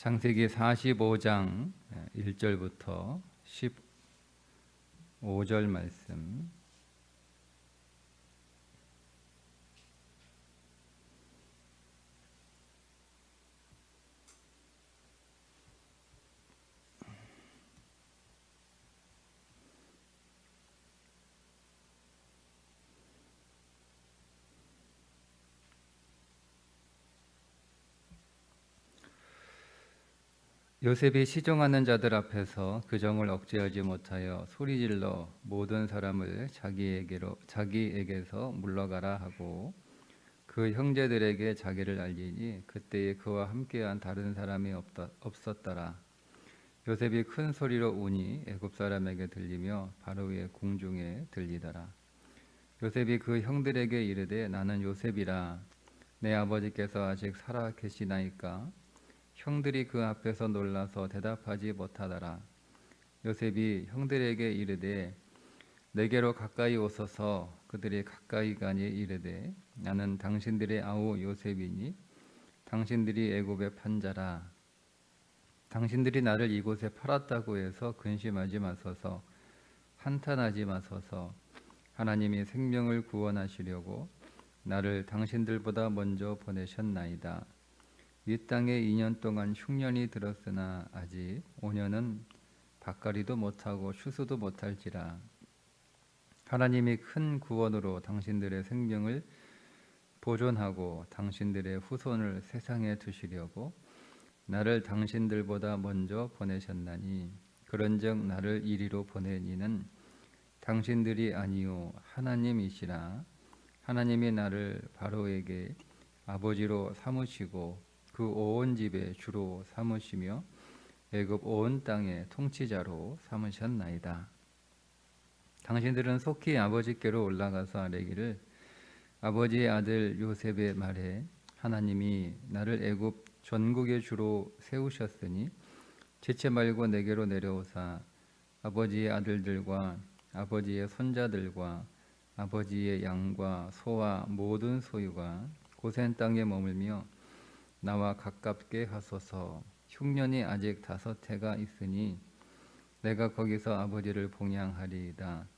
창세기 45장 1절부터 15절 말씀. 요셉이 시종하는 자들 앞에서 그 정을 억제하지 못하여 소리질러 모든 사람을 자기에게서 물러가라 하고 그 형제들에게 자기를 알리니 그때에 그와 함께한 다른 사람이 없었더라. 요셉이 큰 소리로 우니 애굽 사람에게 들리며 바로의 궁중에 들리더라. 요셉이 그 형들에게 이르되 나는 요셉이라. 내 아버지께서 아직 살아 계시나이까? 형들이 그 앞에서 놀라서 대답하지 못하더라. 요셉이 형들에게 이르되 내게로 가까이 오소서. 그들이 가까이 가니 이르되 나는 당신들의 아우 요셉이니 당신들이 애굽에 판 자라. 당신들이 나를 이곳에 팔았다고 해서 근심하지 마소서. 한탄하지 마소서. 하나님이 생명을 구원하시려고 나를 당신들보다 먼저 보내셨나이다. 이 땅에 2년 동안 흉년이 들었으나 아직 5년은 밭갈이도 못하고 추수도 못할지라. 하나님이 큰 구원으로 당신들의 생명을 보존하고 당신들의 후손을 세상에 두시려고 나를 당신들보다 먼저 보내셨나니 그런즉 나를 이리로 보낸 이는 당신들이 아니요 하나님이시라. 하나님이 나를 바로에게 아버지로 삼으시고 그 온 집에 주로 삼으시며 애굽 온 땅의 통치자로 삼으셨나이다. 당신들은 속히 아버지께로 올라가서 아뢰기를 아버지의 아들 요셉의 말에 하나님이 나를 애굽 전국의 주로 세우셨으니 지체 말고 내게로 내려오사 아버지의 아들들과 아버지의 손자들과 아버지의 양과 소와 모든 소유가 고센 땅에 머물며 나와 가깝게 하소서. 흉년이 아직 5해가 있으니 내가 거기서 아버지를 봉양하리이다.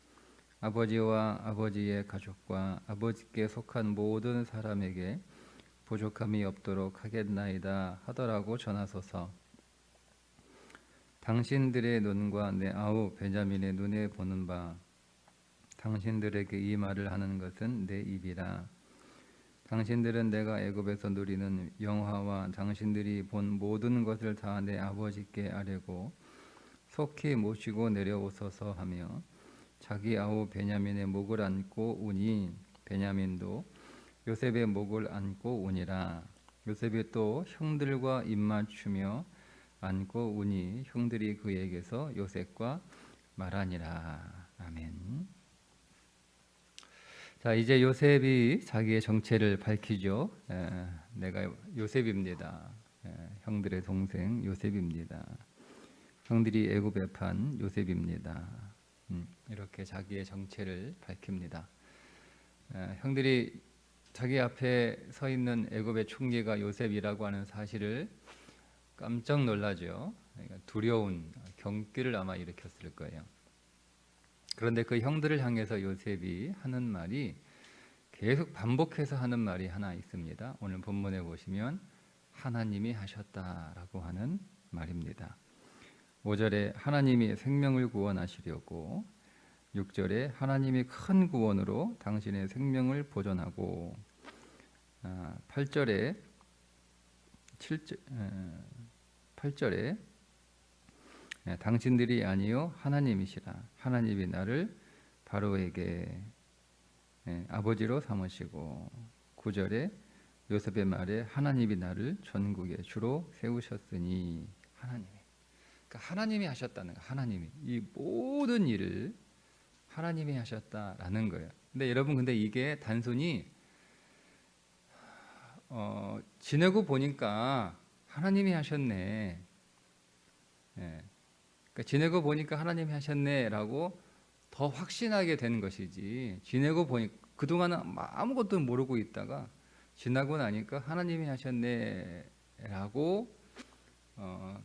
아버지와 아버지의 가족과 아버지께 속한 모든 사람에게 부족함이 없도록 하겠나이다 하더라고 전하소서. 당신들의 눈과 내 아우 베냐민의 눈에 보는 바 당신들에게 이 말을 하는 것은 내 입이라. 당신들은 내가 애굽에서 누리는 영화와 당신들이 본 모든 것을 다 내 아버지께 아뢰고 속히 모시고 내려오소서 하며 자기 아우 베냐민의 목을 안고 우니 베냐민도 요셉의 목을 안고 우니라. 요셉이 또 형들과 입맞추며 안고 우니 형들이 그에게서 요셉과 말하니라. 아멘. 자, 이제 요셉이 자기의 정체를 밝히죠. 내가 요셉입니다. 형들의 동생 요셉입니다. 형들이 애굽에 판 요셉입니다. 이렇게 자기의 정체를 밝힙니다. 형들이 자기 앞에 서 있는 애굽의 총리가 요셉이라고 하는 사실을 깜짝 놀라죠. 그러니까 두려운 경기를 아마 일으켰을 거예요. 그런데 그 형들을 향해서 요셉이 하는 말이 계속 반복해서 하는 말이 하나 있습니다. 오늘 본문에 보시면 하나님이 하셨다라고 하는 말입니다. 5절에 하나님이 생명을 구원하시려고, 6절에 하나님이 큰 구원으로 당신의 생명을 보존하고, 8절에 당신들이 아니요 하나님이시라. 하나님이 나를 바로에게 아버지로 삼으시고, 9절에 요셉의 말에 하나님이 나를 전국의 주로 세우셨으니 하나님이, 그러니까 하나님이 하셨다는 거예요. 하나님이 이 모든 일을 하나님이 하셨다라는 거예요. 근데 여러분, 근데 이게 단순히 지내고 보니까 하나님이 하셨네. 그러니까 지내고 보니까 하나님이 하셨네라고 더 확신하게 되는 것이지, 지내고 보니 그동안은 아무것도 모르고 있다가 지나고 나니까 하나님이 하셨네라고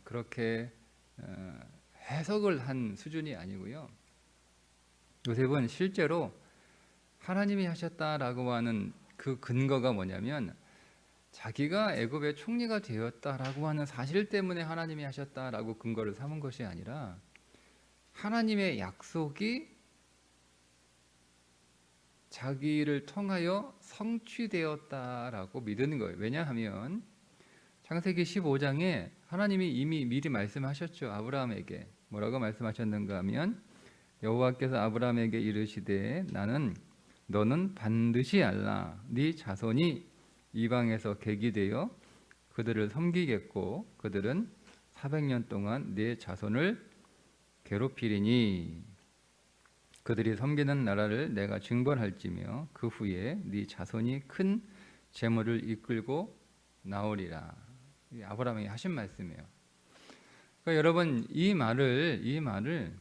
그렇게 해석을 한 수준이 아니고요. 요셉은 실제로 하나님이 하셨다라고 하는 그 근거가 뭐냐면 자기가 애굽의 총리가 되었다라고 하는 사실 때문에 하나님이 하셨다라고 근거를 삼은 것이 아니라 하나님의 약속이 자기를 통하여 성취되었다라고 믿는 거예요. 왜냐하면 창세기 15장에 하나님이 이미 미리 말씀하셨죠. 아브라함에게 뭐라고 말씀하셨는가 하면 여호와께서 아브라함에게 이르시되 너는 반드시 알라. 네 자손이 이방에서 객이 되어 그들을 섬기겠고 그들은 400년 동안 네 자손을 괴롭히리니 그들이 섬기는 나라를 내가 징벌할지며 그 후에 네 자손이 큰 재물을 이끌고 나오리라. 아브라함이 하신 말씀이에요. 그러니까 여러분 이 말을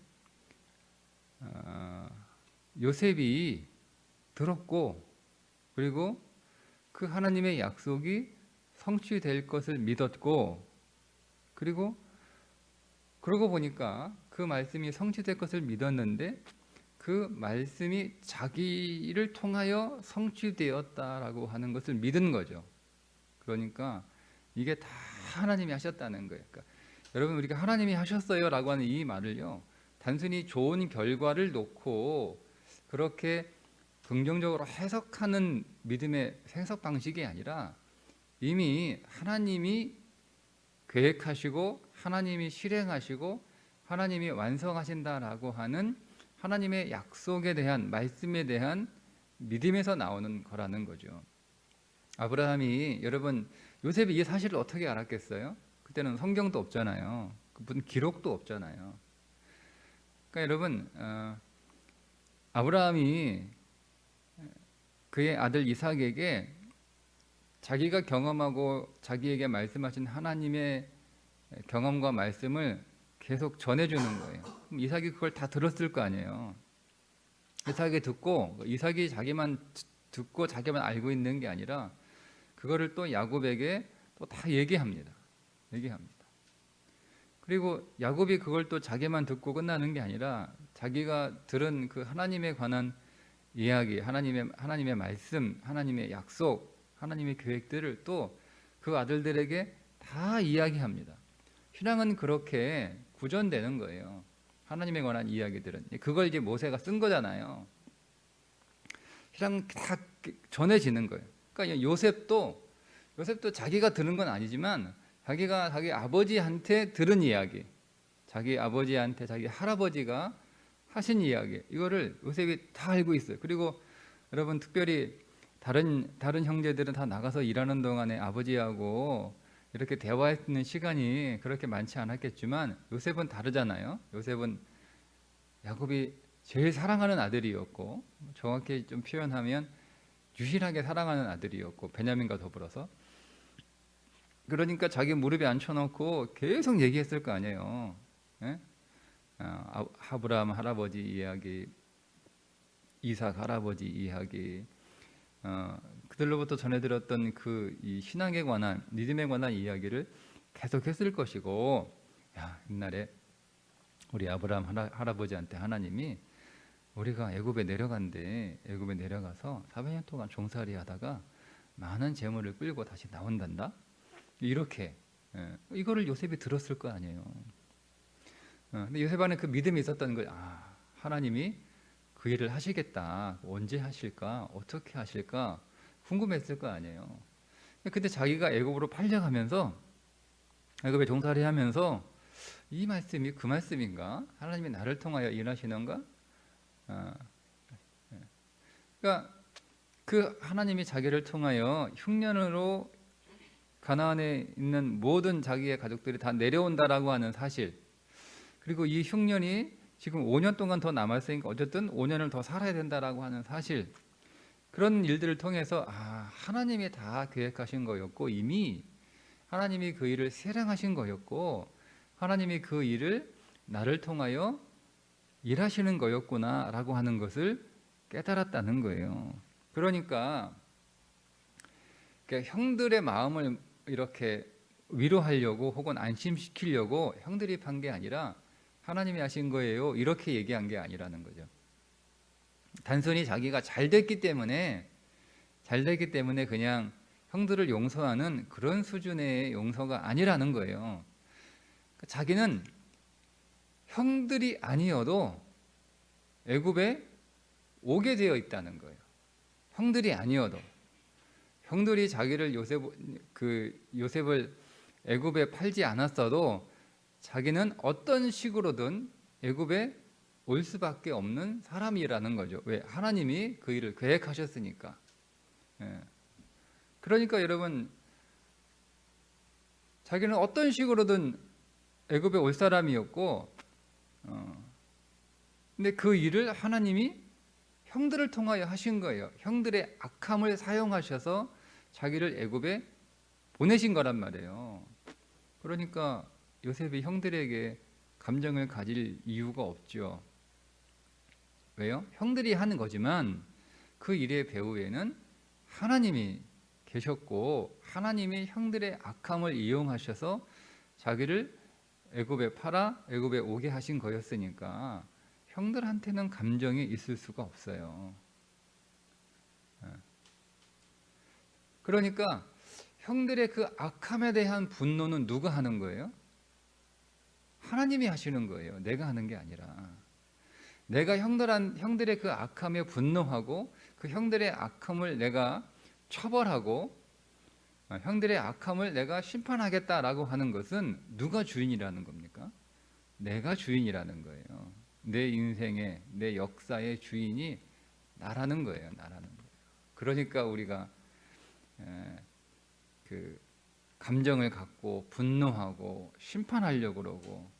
요셉이 들었고 그리고 그 하나님의 약속이 성취될 것을 믿었고 그리고 그러고 보니까 그 말씀이 성취될 것을 믿었는데 그 말씀이 자기를 통하여 성취되었다라고 하는 것을 믿은 거죠. 그러니까 이게 다 하나님이 하셨다는 거예요. 그러니까 여러분 우리가 하나님이 하셨어요라고 하는 이 말을요. 단순히 좋은 결과를 놓고 그렇게 긍정적으로 해석하는 믿음의 해석 방식이 아니라 이미 하나님이 계획하시고 하나님이 실행하시고 하나님이 완성하신다라고 하는 하나님의 약속에 대한 말씀에 대한 믿음에서 나오는 거라는 거죠. 아브라함이 여러분 요셉이 이 사실을 어떻게 알았겠어요? 그때는 성경도 없잖아요. 무슨 기록도 없잖아요. 그러니까 여러분 아브라함이 그의 아들 이삭에게 자기가 경험하고 자기에게 말씀하신 하나님의 경험과 말씀을 계속 전해주는 거예요. 그럼 이삭이 그걸 다 들었을 거 아니에요. 이삭이 듣고 이삭이 자기만 듣고 자기만 알고 있는 게 아니라 그거를 또 야곱에게 또 다 얘기합니다. 그리고 야곱이 그걸 또 자기만 듣고 끝나는 게 아니라 자기가 들은 그 하나님에 관한 이야기, 하나님의 말씀, 하나님의 약속, 하나님의 계획들을 또 그 아들들에게 다 이야기합니다. 신앙은 그렇게 구전되는 거예요. 하나님에 관한 이야기들은 그걸 이제 모세가 쓴 거잖아요. 신앙은 다 전해지는 거예요. 그러니까 요셉도 자기가 들은 건 아니지만 자기가 자기 아버지한테 들은 이야기, 자기 아버지한테 자기 할아버지가 하신 이야기, 이거를 요셉이 다 알고 있어요. 그리고 여러분 특별히 다른 형제들은 다 나가서 일하는 동안에 아버지하고 이렇게 대화했는 시간이 그렇게 많지 않았겠지만 요셉은 다르잖아요. 요셉은 야곱이 제일 사랑하는 아들이었고 정확히 좀 표현하면 유일하게 사랑하는 아들이었고 베냐민과 더불어서 그러니까 자기 무릎에 앉혀놓고 계속 얘기했을 거 아니에요. 예? 아브라함 할아버지 이야기, 이삭 할아버지 이야기, 그들로부터 전해들었던 그 이 신앙에 관한 믿음에 관한 이야기를 계속했을 것이고, 야 옛날에 우리 아브라함 할아버지한테 하나님이 우리가 애굽에 내려가서 400년 동안 종살이하다가 많은 재물을 끌고 다시 나온단다. 이렇게 이거를 요셉이 들었을 거 아니에요. 근데 요셉 안에 그 믿음이 있었다는 거예요. 하나님이 그 일을 하시겠다. 언제 하실까? 어떻게 하실까? 궁금했을 거 아니에요. 근데 자기가 애굽으로 팔려가면서 애굽에 종살이하면서 이 말씀이 그 말씀인가? 하나님이 나를 통하여 일하시는가? 그러니까 그 하나님이 자기를 통하여 흉년으로 가나안에 있는 모든 자기의 가족들이 다 내려온다라고 하는 사실, 그리고 이 흉년이 지금 5년 동안 더 남았으니까 어쨌든 5년을 더 살아야 된다라고 하는 사실, 그런 일들을 통해서 하나님이 다 계획하신 거였고 이미 하나님이 그 일을 실행하신 거였고 하나님이 그 일을 나를 통하여 일하시는 거였구나라고 하는 것을 깨달았다는 거예요. 그러니까 형들의 마음을 이렇게 위로하려고 혹은 안심시키려고 형들이 판 게 아니라 하나님이 하신 거예요. 이렇게 얘기한 게 아니라는 거죠. 단순히 자기가 잘 됐기 때문에 그냥 형들을 용서하는 그런 수준의 용서가 아니라는 거예요. 자기는 형들이 아니어도 애굽에 오게 되어 있다는 거예요. 형들이 아니어도. 형들이 자기를 요셉을 애굽에 팔지 않았어도 자기는 어떤 식으로든 애굽에 올 수밖에 없는 사람이라는 거죠. 왜? 하나님이 그 일을 계획하셨으니까. 예. 그러니까 여러분, 자기는 어떤 식으로든 애굽에 올 사람이었고, 근데 그 일을 하나님이 형들을 통하여 하신 거예요. 형들의 악함을 사용하셔서 자기를 애굽에 보내신 거란 말이에요. 그러니까 요셉이 형들에게 감정을 가질 이유가 없죠. 왜요? 형들이 하는 거지만 그 일의 배후에는 하나님이 계셨고 하나님이 형들의 악함을 이용하셔서 자기를 애굽에 팔아 애굽에 오게 하신 거였으니까 형들한테는 감정이 있을 수가 없어요. 그러니까 형들의 그 악함에 대한 분노는 누가 하는 거예요? 하나님이 하시는 거예요. 내가 하는 게 아니라. 내가 형들의 그 악함에 분노하고 그 형들의 악함을 내가 처벌하고 형들의 악함을 내가 심판하겠다라고 하는 것은 누가 주인이라는 겁니까? 내가 주인이라는 거예요. 내 인생의, 내 역사의 주인이 나라는 거예요. 나라는 거예요. 그러니까 우리가 그 감정을 갖고 분노하고 심판하려고 그러고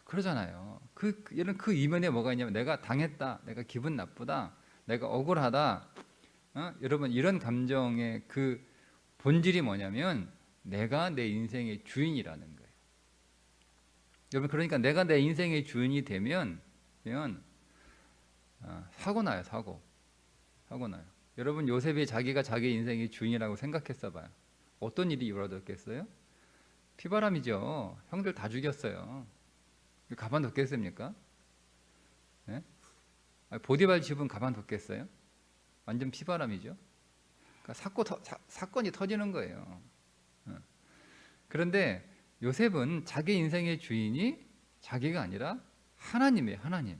그러잖아요. 그 이면에 뭐가 있냐면 내가 당했다, 내가 기분 나쁘다, 내가 억울하다. 여러분 이런 감정의 그 본질이 뭐냐면 내가 내 인생의 주인이라는 거예요. 여러분 그러니까 내가 내 인생의 주인이 되면 사고 나요. 사고 나요. 여러분 요셉이 자기가 자기 인생의 주인이라고 생각했어 봐요. 어떤 일이 일어났겠어요? 피바람이죠. 형들 다 죽였어요. 가만뒀겠습니까? 네? 보디발 집은 가만뒀겠어요? 완전 피바람이죠. 그러니까 사건이 터지는 거예요. 그런데 요셉은 자기 인생의 주인이 자기가 아니라 하나님이에요. 하나님.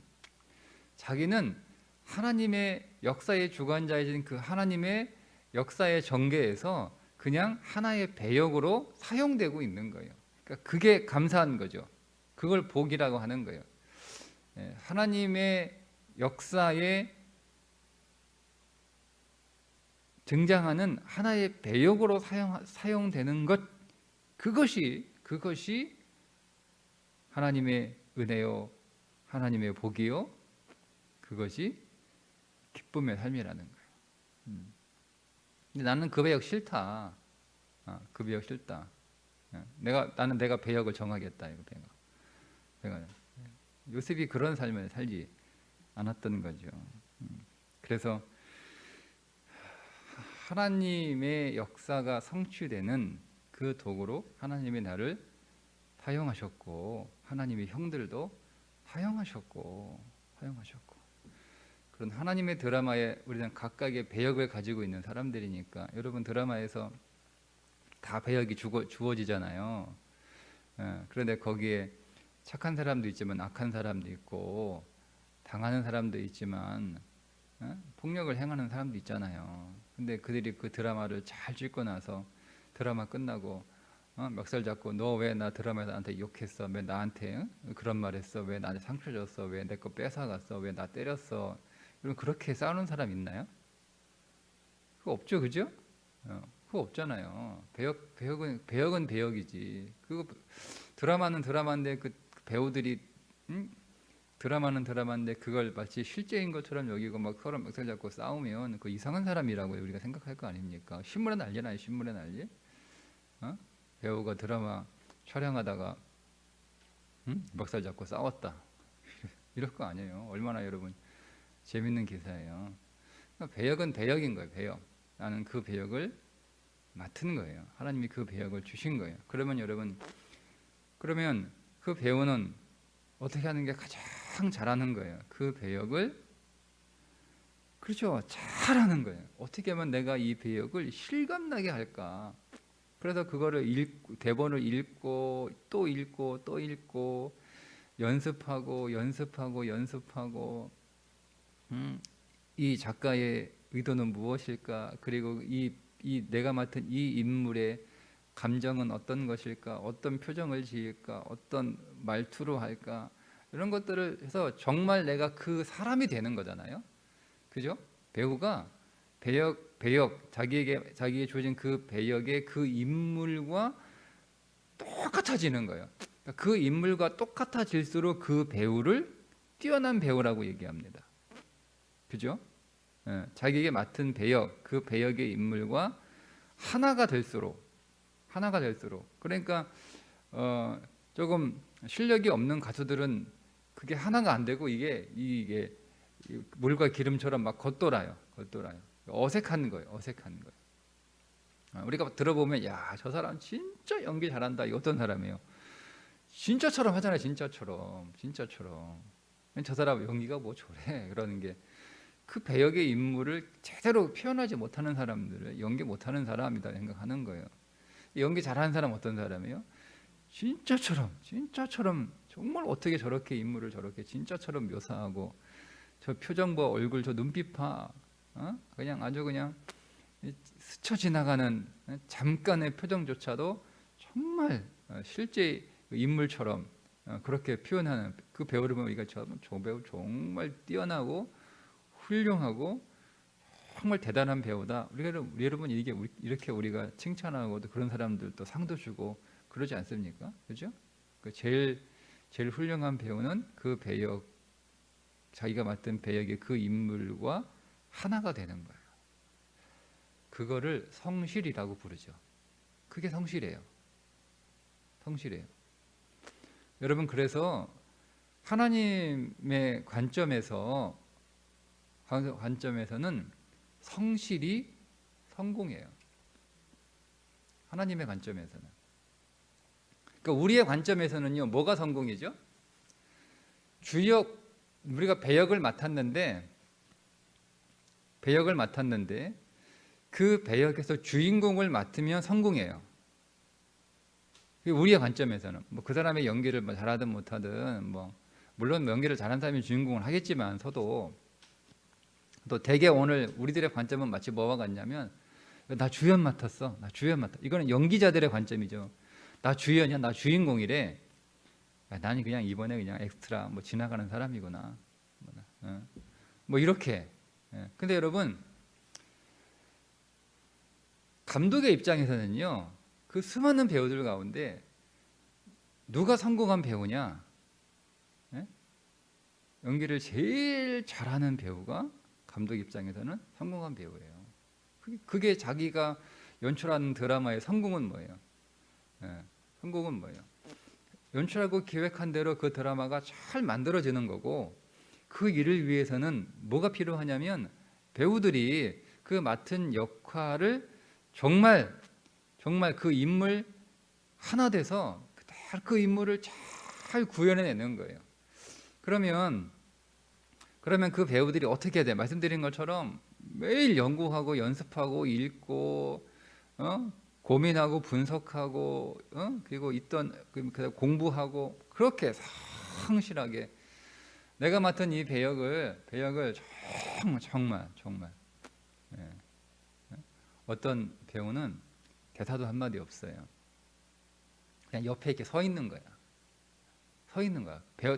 자기는 하나님의 역사의 주관자이신 그 하나님의 역사의 전개에서 그냥 하나의 배역으로 사용되고 있는 거예요. 그러니까 그게 감사한 거죠. 그걸 복이라고 하는 거예요. 하나님의 역사에 등장하는 하나의 배역으로 사용되는 것, 그것이 하나님의 은혜요, 하나님의 복이요, 그것이 기쁨의 삶이라는 거예요. 근데 나는 그 배역 싫다. 그 배역 싫다. 나는 내가 배역을 정하겠다. 이거 배역. 요셉이 그런 삶을 살지 않았던 거죠. 그래서 하나님의 역사가 성취되는 그 도구로 하나님이 나를 사용하셨고 하나님의 형들도 사용하셨고 그런 하나님의 드라마에 우리는 각각의 배역을 가지고 있는 사람들이니까 여러분 드라마에서 다 배역이 주어지잖아요. 그런데 거기에 착한 사람도 있지만 악한 사람도 있고 당하는 사람도 있지만 폭력을 행하는 사람도 있잖아요. 근데 그들이 그 드라마를 잘 찍고 나서 드라마 끝나고 멱살 잡고 너 왜 나 드라마에서 나한테 욕했어? 왜 나한테 그런 말 했어? 왜 나한테 상처 줬어? 왜 내 거 뺏어갔어? 왜 나 때렸어? 여러분 그렇게 싸우는 사람 있나요? 그거 없죠, 그죠? 그거 없잖아요. 배역은 배역이지. 그거 드라마는 드라마인데 그 배우들이 드라마는 드라마인데 그걸 마치 실제인 것처럼 여기고 막 서로 멱살 잡고 싸우면 그 이상한 사람이라고 우리가 생각할 거 아닙니까? 신문에 난리나요, 신문에 난리. 배우가 드라마 촬영하다가 멱살 잡고 싸웠다. 이럴 거 아니에요. 얼마나 여러분 재밌는 기사예요. 그러니까 배역은 배역인 거예요. 배역. 나는 그 배역을 맡은 거예요. 하나님이 그 배역을 주신 거예요. 그러면 여러분, 그러면 그 배우는 어떻게 하는 게 가장 잘하는 거예요. 그 배역을, 그렇죠, 잘하는 거예요. 어떻게 하면 내가 이 배역을 실감나게 할까? 그래서 그거를 대본을 읽고 또 읽고 또 읽고 연습하고 연습하고 연습하고, 이 작가의 의도는 무엇일까? 그리고 이 내가 맡은 이 인물의 감정은 어떤 것일까? 어떤 표정을 지을까? 어떤 말투로 할까? 이런 것들을 해서 정말 내가 그 사람이 되는 거잖아요. 그죠? 배우가 자기에게 주어진 그 배역의 그 인물과 똑같아지는 거예요. 그 인물과 똑같아질수록 그 배우를 뛰어난 배우라고 얘기합니다. 그죠? 자기에게 맡은 배역, 그 배역의 인물과 하나가 될수록, 그러니까 조금 실력이 없는 가수들은 그게 하나가 안 되고 이게 물과 기름처럼 막 겉돌아요. 어색한 거예요. 우리가 들어보면 야, 저 사람 진짜 연기 잘한다. 이 어떤 사람이에요? 진짜처럼 하잖아요. 진짜처럼. 저 사람 연기가 뭐 저래? 그러는 게 그 배역의 인물을 제대로 표현하지 못하는 사람들을 연기 못하는 사람이다 생각하는 거예요. 연기 잘하는 사람 어떤 사람이에요? 진짜처럼 정말 어떻게 저렇게 인물을 저렇게 진짜처럼 묘사하고, 저 표정 봐, 얼굴 저 눈빛 봐, 그냥 아주 그냥 스쳐 지나가는 잠깐의 표정조차도 정말 실제 인물처럼 그렇게 표현하는 그 배우를 보면 우리가 저 배우 정말 뛰어나고 훌륭하고 정말 대단한 배우다. 여러분 이렇게 우리가 칭찬하고도 그런 사람들도 상도 주고 그러지 않습니까? 그죠? 그 제일 훌륭한 배우는 그 배역, 자기가 맡은 배역의 그 인물과 하나가 되는 거예요. 그거를 성실이라고 부르죠. 그게 성실이에요. 여러분, 그래서 하나님의 관점에서는 성실이 성공이에요. 하나님의 관점에서는. 그러니까 우리의 관점에서는요, 뭐가 성공이죠? 우리가 배역을 맡았는데 그 배역에서 주인공을 맡으면 성공이에요. 우리의 관점에서는 뭐 그 사람의 연기를 잘하든 못하든, 뭐 물론 연기를 잘하는 사람이 주인공을 하겠지만서도, 또 대개 오늘 우리들의 관점은 마치 뭐와 같냐면, 나 주연 맡았어. 이거는 연기자들의 관점이죠. 나 주연이야, 나 주인공이래. 나는 그냥 이번에 그냥 엑스트라 뭐 지나가는 사람이구나. 뭐 이렇게. 근데 여러분, 감독의 입장에서는요, 그 수많은 배우들 가운데 누가 성공한 배우냐? 연기를 제일 잘하는 배우가 감독 입장에서는 성공한 배우예요. 그게 자기가 연출하는 드라마의 성공은 뭐예요? 연출하고 기획한 대로 그 드라마가 잘 만들어지는 거고, 그 일을 위해서는 뭐가 필요하냐면 배우들이 그 맡은 역할을 정말 그 인물 하나 돼서 그 인물을 잘 구현해내는 거예요. 그러면 그 배우들이 어떻게 해야 돼? 말씀드린 것처럼 매일 연구하고 연습하고 읽고 고민하고 분석하고 그리고 공부하고, 그렇게 성실하게 내가 맡은 이 배역을 정말 어떤 배우는 대사도 한마디 없어요. 그냥 옆에 이렇게 서 있는 거야.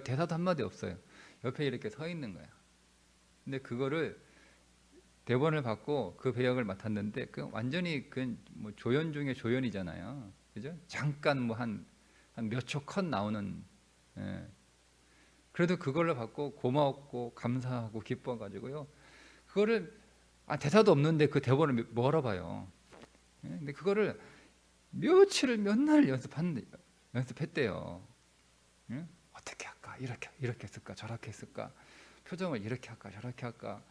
대사도 한마디 없어요. 옆에 이렇게 서 있는 거야. 근데 그거를 대본을 받고 그 배역을 맡았는데, 그 완전히 뭐 조연 중에 조연이잖아요. 그죠? 잠깐 뭐 한 몇 초 컷 나오는. 그래도 그걸로 받고 고마웠고 감사하고 기뻐가지고요. 그거를 대사도 없는데 그 대본을 뭐하러 봐요. 근데 그거를 몇 날 연습했대요. 어떻게 할까? 이렇게 했을까? 저렇게 했을까? 표정을 이렇게 할까? 저렇게 할까?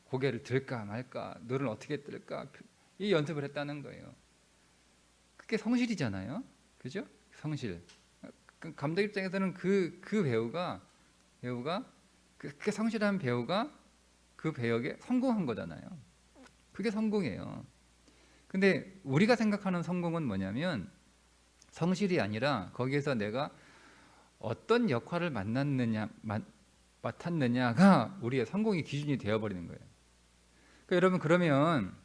고개를 들까 말까? 눈을 어떻게 뜰까? 이 연습을 했다는 거예요. 그게 성실이잖아요. 그죠? 성실. 감독 입장에서는 그 배우가 그렇게 성실한 배우가 그 배역에 성공한 거잖아요. 그게 성공이에요. 근데 우리가 생각하는 성공은 뭐냐면 성실이 아니라 거기에서 내가 어떤 역할을 맡았느냐가 우리의 성공의 기준이 되어버리는 거예요. 그러니까 여러분, 그러면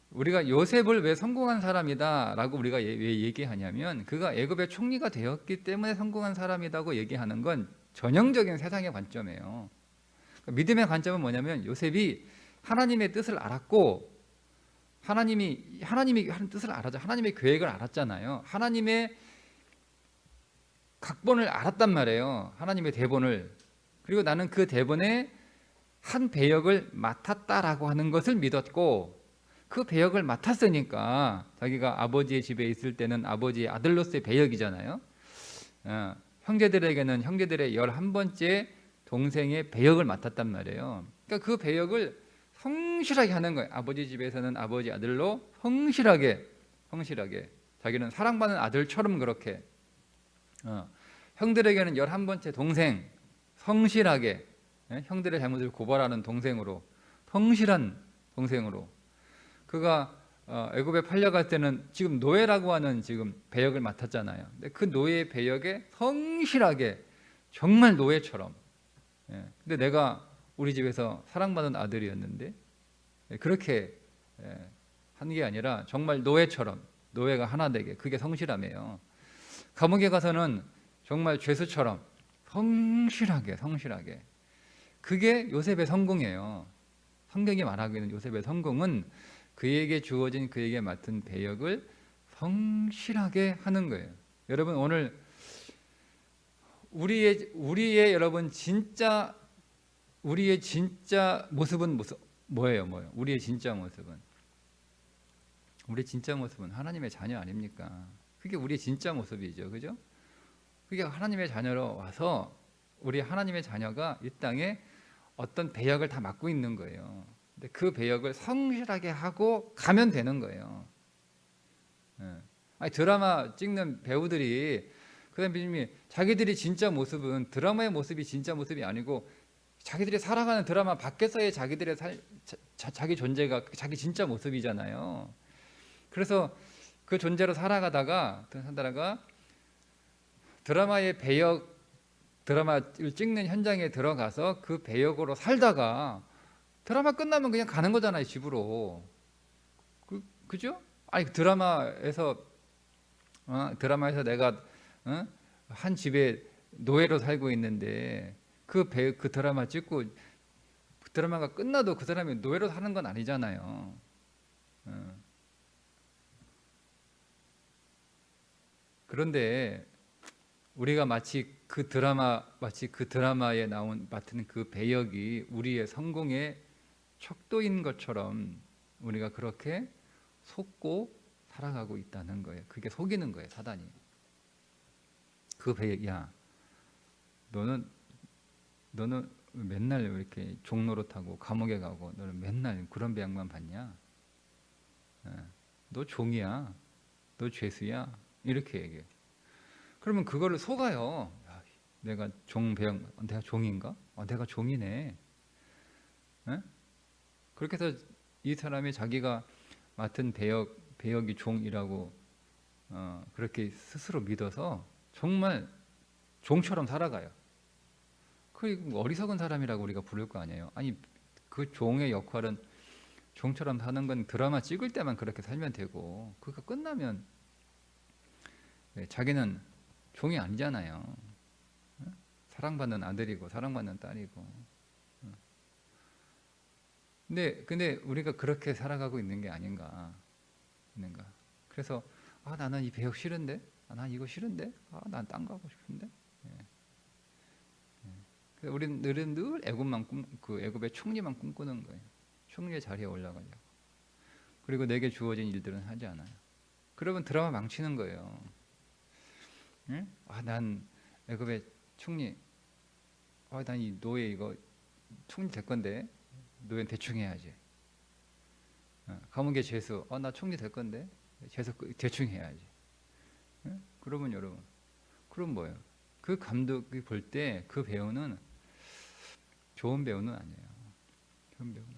우리가 요셉을 왜 성공한 사람이다라고 우리가 왜 얘기하냐면 그가 애굽의 총리가 되었기 때문에 성공한 사람이라고 얘기하는 건 전형적인 세상의 관점이에요. 그러니까 믿음의 관점은 뭐냐면 요셉이 하나님의 뜻을 알았고 하나님이 하는 뜻을 알았죠. 하나님의 계획을 알았잖아요. 하나님의 각본을 알았단 말이에요. 하나님의 대본을. 그리고 나는 그 대본에 한 배역을 맡았다라고 하는 것을 믿었고 그 배역을 맡았으니까 자기가 아버지의 집에 있을 때는 아버지의 아들로서의 배역이잖아요. 형제들에게는 형제들의 11번째 동생의 배역을 맡았단 말이에요. 그러니까 그 배역을 성실하게 하는 거예요. 아버지 집에서는 아버지 아들로 성실하게 자기는 사랑받는 아들처럼 그렇게 형들에게는 11번째 동생 성실하게 형들의 잘못을 고발하는 동생으로 성실한 동생으로 그가 애굽에 팔려갈 때는 지금 노예라고 하는 지금 배역을 맡았잖아요. 근데 그 노예 배역에 성실하게 정말 노예처럼. 근데 내가 우리 집에서 사랑받는 아들이었는데 그렇게 한 게 아니라 정말 노예처럼 노예가 하나 되게 그게 성실함이에요. 감옥에 가서는 정말 죄수처럼 성실하게 그게 요셉의 성공이에요. 성경이 말하고 있는 요셉의 성공은 그에게 주어진 그에게 맡은 배역을 성실하게 하는 거예요. 여러분 오늘 우리의 여러분 진짜 우리의 진짜 모습은 뭐예요? 우리의 진짜 모습은 하나님의 자녀 아닙니까? 그게 우리의 진짜 모습이죠. 그죠? 그게 하나님의 자녀로 와서 우리 하나님의 자녀가 이 땅에 어떤 배역을 다 맡고 있는 거예요. 근데 그 배역을 성실하게 하고 가면 되는 거예요. 아니, 드라마 찍는 배우들이 그다음에 자기들이 진짜 모습은 드라마의 모습이 진짜 모습이 아니고 자기들이 살아가는 드라마 밖에서의 자기들의 자기 존재가 자기 진짜 모습이잖아요. 그래서 그 존재로 살아가다가 드라마의 배역 드라마를 찍는 현장에 들어가서 그 배역으로 살다가 드라마 끝나면 그냥 가는 거잖아요, 집으로. 그죠? 아니 드라마에서 내가 한 집에 노예로 살고 있는데 그 드라마 찍고 그 드라마가 끝나도 그 사람이 노예로 사는 건 아니잖아요. 그런데 우리가 마치 그 드라마에 맡은 그 배역이 우리의 성공의 척도인 것처럼 우리가 그렇게 속고 살아가고 있다는 거예요. 그게 속이는 거예요, 사단이. 그 배역, 야, 너는 맨날 이렇게 종노릇하고 감옥에 가고 너는 맨날 그런 배역만 받냐? 너 종이야, 너 죄수야, 이렇게 얘기해요. 그러면 그거를 속아요. 야, 내가 내가 종인가? 내가 종이네. 그렇게 해서 이 사람이 자기가 맡은 배역이 종이라고 그렇게 스스로 믿어서 정말 종처럼 살아가요. 그 어리석은 사람이라고 우리가 부를 거 아니에요. 아니 그 종의 역할은 종처럼 사는 건 드라마 찍을 때만 그렇게 살면 되고 그거 끝나면 자기는 종이 아니잖아요. 사랑받는 아들이고 사랑받는 딸이고. 근데 우리가 그렇게 살아가고 있는 게 아닌가. 그래서 나는 이 배역 싫은데, 난 이거 싫은데, 난 딴 거 하고 싶은데. 우리는 늘 애굽의 총리만 꿈꾸는 거예요. 총리의 자리에 올라가려고. 그리고 내게 주어진 일들은 하지 않아요. 그러면 드라마 망치는 거예요. 응? 난 애굽의 총리, 난 이 노예 이거 총리 될 건데 노예는 대충 해야지. 감옥의 죄수, 나 총리 될 건데 죄수 대충 해야지. 그러면 여러분, 그럼 뭐예요? 그 감독이 볼 때 그 배우는 좋은 배우는 아니에요. 좋은 배우는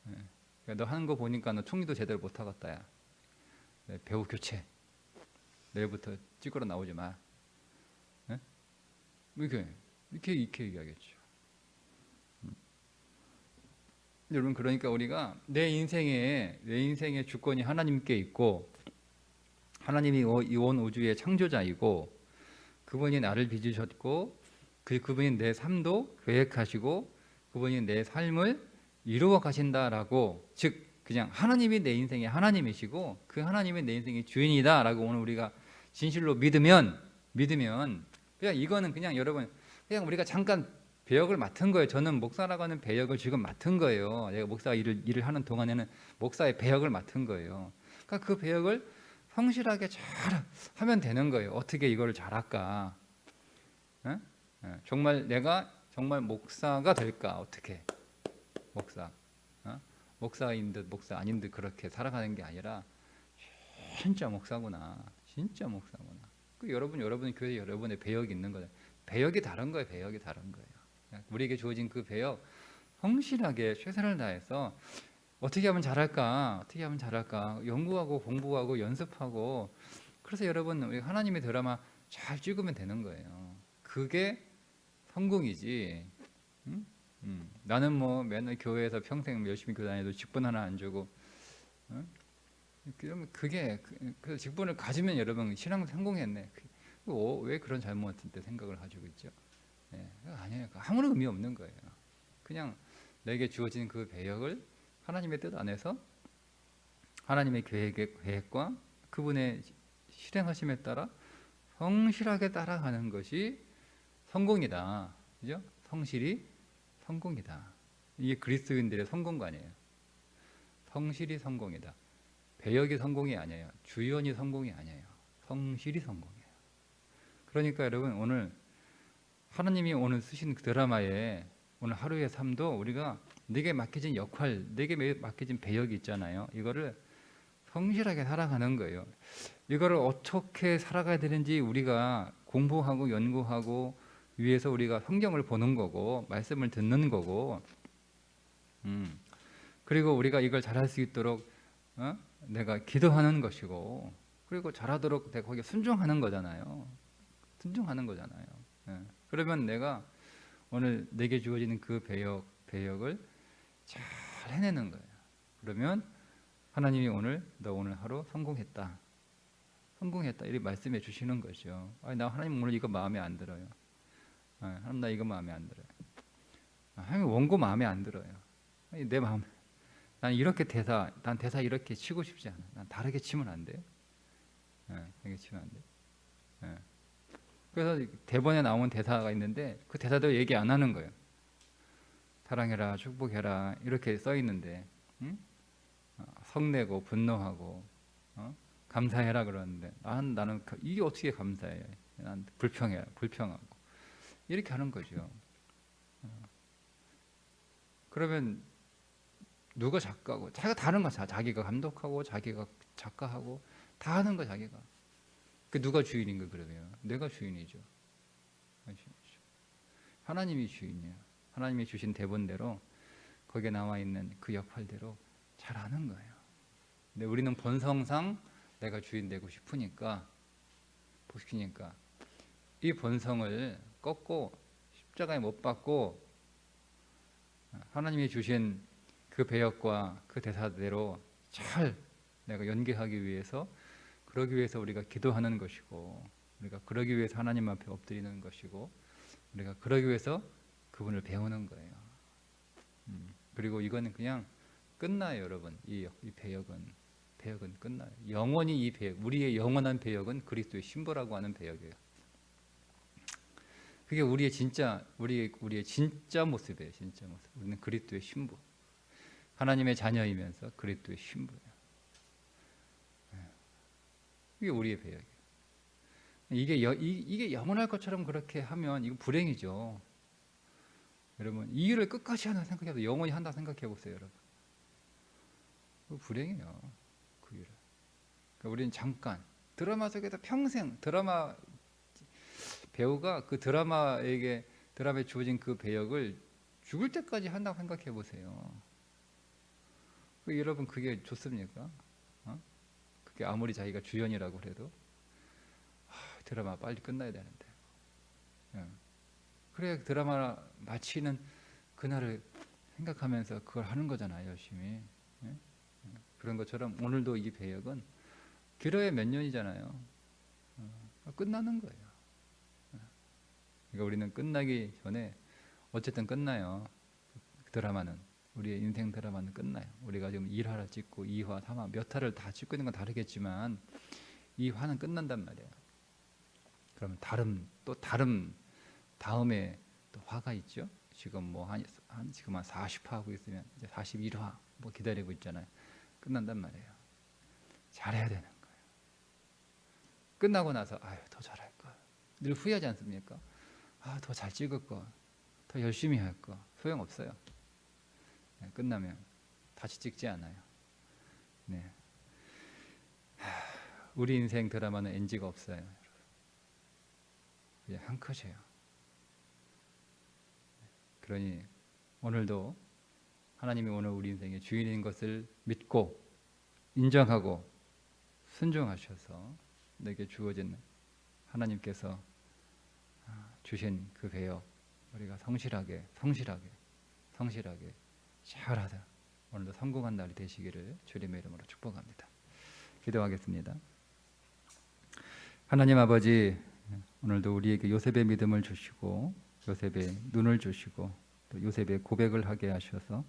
아니에요. 너 하는 거 보니까 너 총리도 제대로 못 하겠다, 야. 배우 교체. 내일부터 찌그러 나오지 마. 이렇게 얘기하겠죠. 여러분, 그러니까 우리가 내 인생의 주권이 하나님께 있고, 하나님이 이 온 우주의 창조자이고, 그분이 나를 빚으셨고, 그분이 내 삶도 계획하시고, 그분이 내 삶을 이루어 가신다라고, 즉 그냥 하나님이 내 인생의 하나님이시고, 그 하나님이 내 인생의 주인이다라고 오늘 우리가 진실로 믿으면 그냥 이거는 그냥 여러분, 그냥 우리가 잠깐 배역을 맡은 거예요. 저는 목사라고 하는 배역을 지금 맡은 거예요. 내가 목사 일을 하는 동안에는 목사의 배역을 맡은 거예요. 그러니까 그 배역을 성실하게 잘 하면 되는 거예요. 어떻게 이걸 잘할까? 정말 내가 정말 목사가 될까? 어떻게? 목사인 듯 목사 아닌 듯 그렇게 살아가는 게 아니라 진짜 목사구나. 그 여러분 교회 여러분의 배역이 있는 거예요. 배역이 다른 거예요. 우리에게 주어진 그 배역 성실하게 최선을 다해서 어떻게 하면 잘할까? 연구하고 공부하고 연습하고, 그래서 여러분 우리 하나님의 드라마 잘 찍으면 되는 거예요. 그게 성공이지. 나는 뭐 맨날 교회에서 평생 열심히 교회 다녀도 직분 하나 안 주고, 그러면 그 직분을 가지면 여러분 신앙 성공했네. 왜 그런 잘못된 생각을 가지고 있죠? 아니에요. 아무런 의미 없는 거예요. 그냥 내게 주어진 그 배역을 하나님의 뜻 안에서 하나님의 계획과 그분의 실행하심에 따라 성실하게 따라가는 것이 성공이다. 그죠? 성실이 성공이다. 이게 그리스도인들의 성공관이에요. 성실이 성공이다. 배역이 성공이 아니에요. 주연이 성공이 아니에요. 성실이 성공이에요. 그러니까 여러분, 오늘 하나님이 오늘 쓰신 드라마에 오늘 하루의 삶도 우리가 내게 맡겨진 역할, 내게 맡겨진 배역이 있잖아요. 이거를 성실하게 살아가는 거예요. 이거를 어떻게 살아가야 되는지 우리가 공부하고 연구하고 위해서 우리가 성경을 보는 거고 말씀을 듣는 거고, 그리고 우리가 이걸 잘할 수 있도록 내가 기도하는 것이고, 그리고 잘하도록 내가 거기에 순종하는 거잖아요. 그러면 내가 오늘 내게 주어지는 그 배역을 잘 해내는 거예요. 그러면 하나님이 너 오늘 하루 성공했다 이렇게 말씀해 주시는 거죠. 나 하나님 오늘 이거 마음에 안 들어요. 하나님 나 이거 마음에 안 들어요. 하나님 원고 마음에 안 들어요. 내 마음, 난 대사 이렇게 치고 싶지 않아. 난 다르게 치면 안 돼요. 다르게 치면 안 돼. 그래서 대본에 나오는 대사가 있는데 그 대사도 얘기 안 하는 거예요. 사랑해라, 축복해라 이렇게 써 있는데, 성내고 분노하고 감사해라 그러는데 나는 이게 어떻게 감사해? 난 불평하고 이렇게 하는 거죠. 그러면 누가 작가고? 자기가 다른 거, 자기가 감독하고 자기가 작가하고 다 하는 거 자기가. 그 누가 주인인 거 그러면? 내가 주인이죠. 하나님이 주인이에요. 하나님이 주신 대본대로 거기에 나와 있는 그 역할대로 잘 하는 거예요. 근데 우리는 본성상 내가 주인 되고 싶으니까 이 본성을 꺾고 십자가에 못 박고 하나님이 주신 그 배역과 그 대사대로 잘 내가 연기하기 위해서, 그러기 위해서 우리가 기도하는 것이고, 우리가 그러기 위해서 하나님 앞에 엎드리는 것이고, 우리가 그러기 위해서 그분을 배우는 거예요. 그리고 이거는 그냥 끝나요, 여러분. 이 배역은 끝나요. 영원히 이 배역, 우리의 영원한 배역은 그리스도의 신부라고 하는 배역이에요. 그게 우리의 진짜 모습이에요. 진짜 모습. 우리는 그리스도의 신부. 하나님의 자녀이면서 그리스도의 신부예요. 이게 우리의 배역이에요. 이게 영원할 것처럼 그렇게 하면 이거 불행이죠. 여러분, 이 일을 끝까지 하나 생각해서 영원히 한다 생각해 보세요, 여러분. 불행해요. 그 일은. 그러니까 우리는 잠깐 드라마 속에서 평생 드라마 배우가 그 드라마에 주어진 그 배역을 죽을 때까지 한다고 생각해 보세요. 여러분 그게 좋습니까? 그게 아무리 자기가 주연이라고 해도 드라마 빨리 끝나야 되는데. 그래 드라마 마치는 그날을 생각하면서 그걸 하는 거잖아요, 열심히. 그런 것처럼 오늘도 이 배역은 길어야 몇 년이잖아요. 끝나는 거예요. 그러니까 우리는 끝나기 전에 어쨌든 끝나요. 드라마는 우리의 인생 드라마는 끝나요. 우리가 지금 1화를 찍고 2화, 3화 몇 화를 다 찍고 있는 건 다르겠지만 이 화는 끝난단 말이에요. 그러면 다른 다음에 또 화가 있죠. 지금 뭐 지금 한 40화 하고 있으면 이제 41화 뭐 기다리고 있잖아요. 끝난단 말이에요. 잘해야 되는 거예요. 끝나고 나서 더 잘할 걸. 늘 후회하지 않습니까? 더 잘 찍을 걸, 더 열심히 할 걸. 소용없어요. 끝나면 다시 찍지 않아요. 네. 우리 인생 드라마는 NG가 없어요. 그냥 한 컷이에요. 그러니 오늘도 하나님이 오늘 우리 인생의 주인인 것을 믿고 인정하고 순종하셔서 내게 주어진 하나님께서 주신 그 배역 우리가 성실하게 잘하다 오늘도 성공한 날이 되시기를 주님의 이름으로 축복합니다. 기도하겠습니다. 하나님 아버지, 오늘도 우리에게 요셉의 믿음을 주시고 요셉의 눈을 주시고 또 요셉의 고백을 하게 하셔서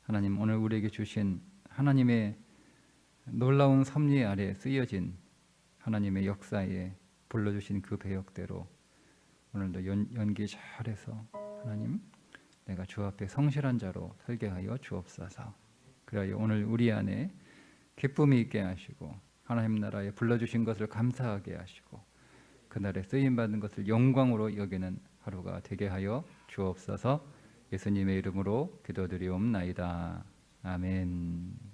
하나님 오늘 우리에게 주신 하나님의 놀라운 섭리 아래 쓰여진 하나님의 역사에 불러주신 그 배역대로 오늘도 연기 잘해서 하나님 내가 주 앞에 성실한 자로 살게 하여 주옵소서. 그리하여 오늘 우리 안에 기쁨이 있게 하시고 하나님 나라에 불러주신 것을 감사하게 하시고 그날에 쓰임받은 것을 영광으로 여기는 하루가 되게 하여 주옵소서. 예수님의 이름으로 기도드리옵나이다. 아멘.